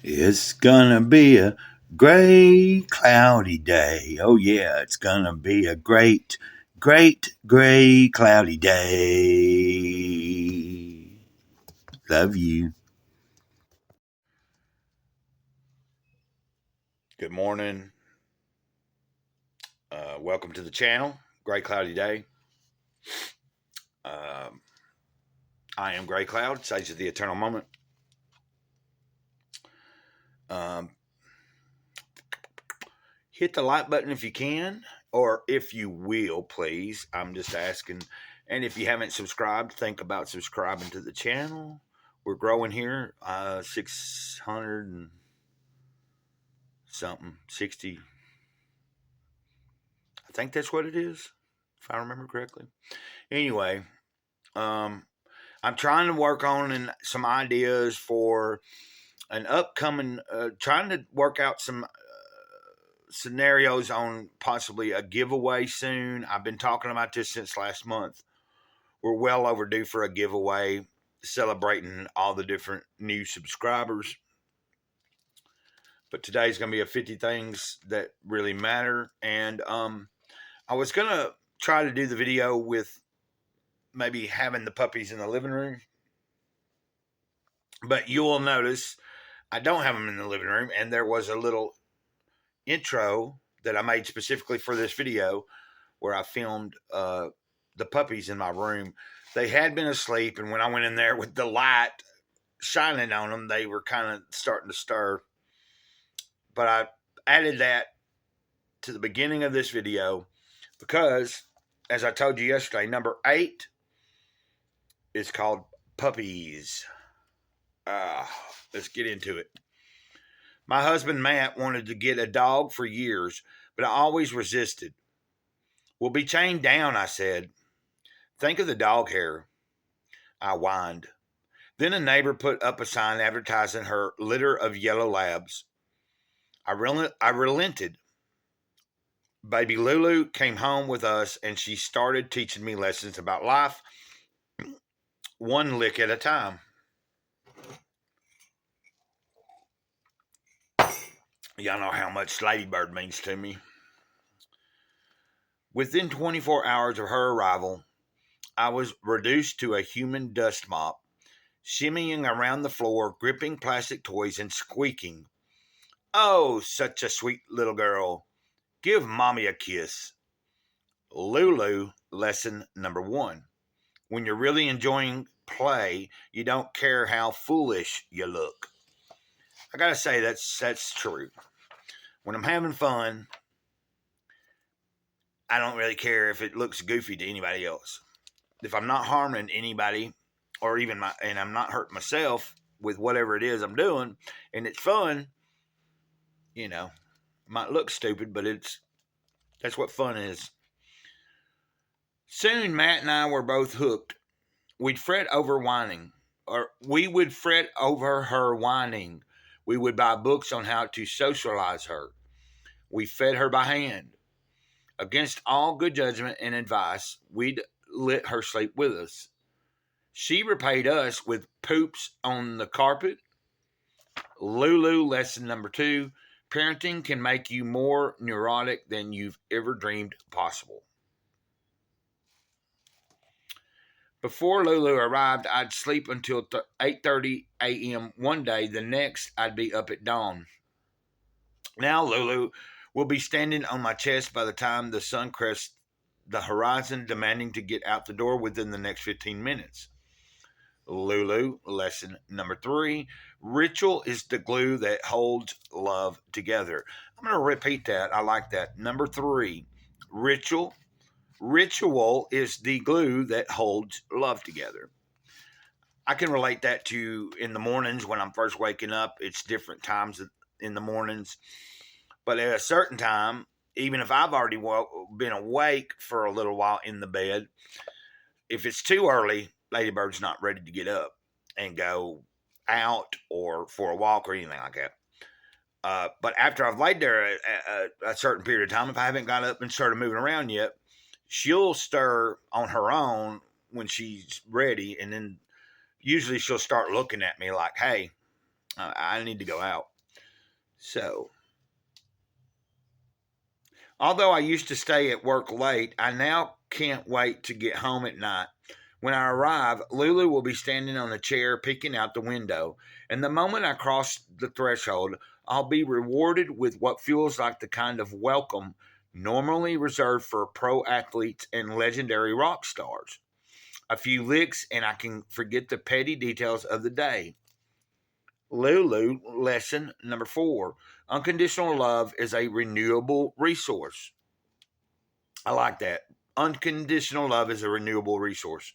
It's gonna be a gray, cloudy day. Oh, yeah, it's gonna be a great, great, gray, cloudy day. Love you. Good morning. Welcome to the channel. Gray, cloudy day. Um, I am Gray Cloud, Sage of the Eternal Moment. Um, hit the like button if you can, or if you will, please. I'm just asking. And if you haven't subscribed, think about subscribing to the channel. We're growing here, 600 and something, 60. I think that's what it is, if I remember correctly. Anyway, I'm trying to work on some ideas for an upcoming, trying to work out some scenarios on possibly a giveaway soon. I've been talking about this since last month. We're well overdue for a giveaway celebrating all the different new subscribers. But today's going to be a 50 things that really matter. And I was going to try to do the video with maybe having the puppies in the living room. But you will notice I don't have them in the living room. And there was a little intro that I made specifically for this video where I filmed the puppies in my room. They had been asleep, and when I went in there with the light shining on them, they were kind of starting to stir. But I added that to the beginning of this video because, as I told you yesterday, number 8 is called Puppies. Let's get into it. My husband, Matt, wanted to get a dog for years, but I always resisted. We'll be chained down, I said. Think of the dog hair. I whined. Then a neighbor put up a sign advertising her litter of yellow labs. I relented. Baby Lulu came home with us and she started teaching me lessons about life, one lick at a time. Y'all know how much Ladybird means to me. Within 24 hours of her arrival, I was reduced to a human dust mop, shimmying around the floor, gripping plastic toys and squeaking. Oh, such a sweet little girl. Give mommy a kiss. Lulu, lesson number 1. When you're really enjoying play, you don't care how foolish you look. I gotta say, that's true. When I'm having fun, I don't really care if it looks goofy to anybody else. If I'm not harming anybody, or even and I'm not hurting myself with whatever it is I'm doing, and it's fun, it might look stupid, but that's what fun is. Soon, Matt and I were both hooked. We would fret over her whining. We would buy books on how to socialize her. We fed her by hand. Against all good judgment and advice, we'd let her sleep with us. She repaid us with poops on the carpet. Lulu, lesson number 2. Parenting can make you more neurotic than you've ever dreamed possible. Before Lulu arrived, I'd sleep until 8:30 a.m. one day. The next, I'd be up at dawn. Now Lulu will be standing on my chest by the time the sun crests the horizon, demanding to get out the door within the next 15 minutes. Lulu, lesson number 3. Ritual is the glue that holds love together. I'm going to repeat that. I like that. Number 3, ritual is the glue that holds love together. I can relate that to in the mornings when I'm first waking up. It's different times in the mornings. But at a certain time, even if I've already been awake for a little while in the bed, if it's too early, Ladybird's not ready to get up and go out or for a walk or anything like that. But after I've laid there a certain period of time, if I haven't got up and started moving around yet, she'll stir on her own when she's ready, and then usually she'll start looking at me like, hey, I need to go out. So, although I used to stay at work late, I now can't wait to get home at night. When I arrive, Lulu will be standing on a chair peeking out the window, and the moment I cross the threshold, I'll be rewarded with what feels like the kind of welcome normally reserved for pro athletes and legendary rock stars. A few licks, and I can forget the petty details of the day. Lulu, lesson number 4. Unconditional love is a renewable resource. I like that. Unconditional love is a renewable resource.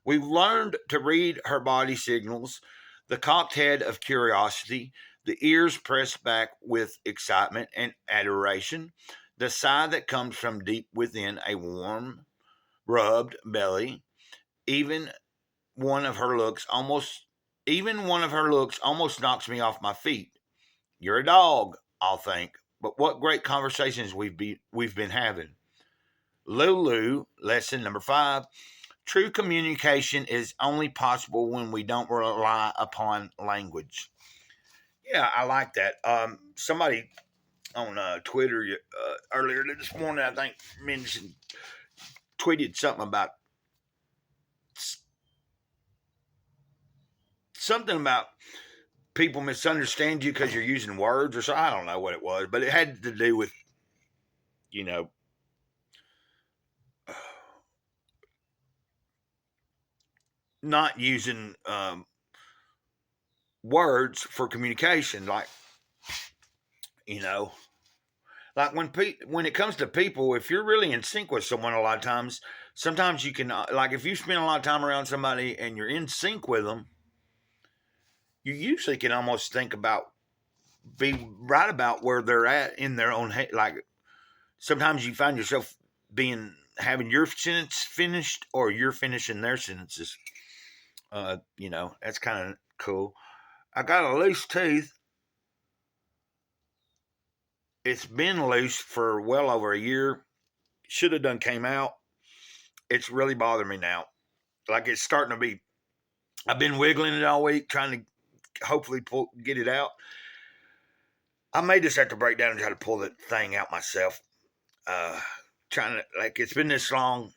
We've learned to read her body signals, the cocked head of curiosity, the ears pressed back with excitement and adoration, the sigh that comes from deep within a warm, rubbed belly. Even one of her looks almost knocks me off my feet. You're a dog, I'll think. But what great conversations we've been having. Lulu, lesson number 5. True communication is only possible when we don't rely upon language. Yeah, I like that. Somebody on Twitter earlier this morning, I think, tweeted something about people misunderstand you because you're using words or something. I don't know what it was, but it had to do with, you know, not using words for communication. Like, you know, like when it comes to people, if you're really in sync with someone, a lot of times, sometimes you can, like, if you spend a lot of time around somebody and you're in sync with them, you usually can almost be right about where they're at in their own head. Like, sometimes you find yourself having your sentence finished or you're finishing their sentences. That's kind of cool. I got a loose tooth. It's been loose for well over a year. Should have done came out. It's really bothering me now. Like, it's starting to be. I've been wiggling it all week, trying to hopefully get it out. I may just have to break down and try to pull the thing out myself. Trying to, like, it's been this long,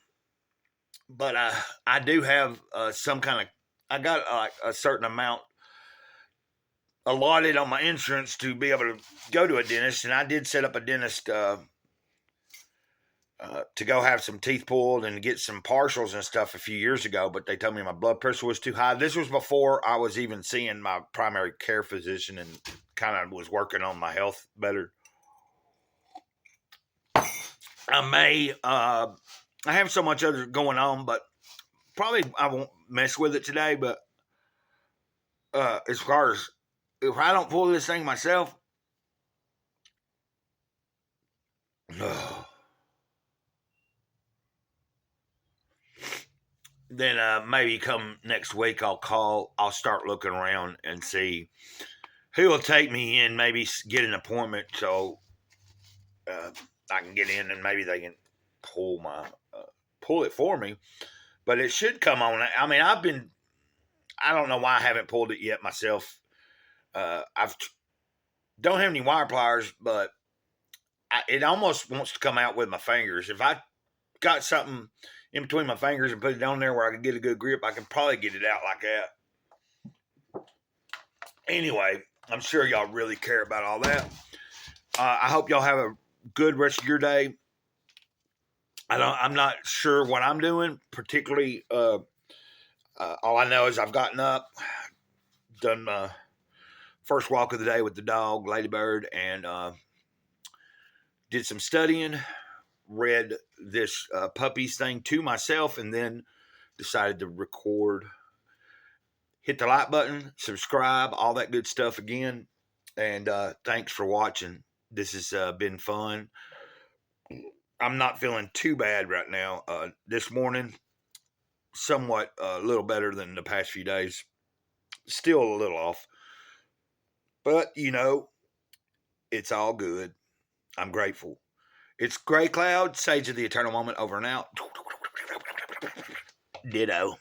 but I do have some kind of. I got a certain amount allotted on my insurance to be able to go to a dentist, and I did set up a dentist to go have some teeth pulled and get some partials and stuff a few years ago, but they told me my blood pressure was too high. This was before I was even seeing my primary care physician and kind of was working on my health better. I have so much other going on, but probably I won't mess with it today. But as far as if I don't pull this thing myself, then maybe come next week I'll start looking around and see who will take me in, maybe get an appointment so I can get in and maybe they can pull it for me. But it should come on. I mean, I don't know why I haven't pulled it yet myself. Don't have any wire pliers, but it almost wants to come out with my fingers. If I got something in between my fingers and put it on there where I can get a good grip, I can probably get it out like that. Anyway, I'm sure y'all really care about all that. I hope y'all have a good rest of your day. I'm not sure what I'm doing, particularly. All I know is I've gotten up, done my first walk of the day with the dog, Ladybird, and did some studying, read this Puppies thing to myself, and then decided to record. Hit the like button, subscribe, all that good stuff again. And thanks for watching. This has been fun. I'm not feeling too bad right now. This morning, somewhat a little better than the past few days. Still a little off. But, it's all good. I'm grateful. It's Gray Cloud, Sage of the Eternal Moment, over and out. Ditto.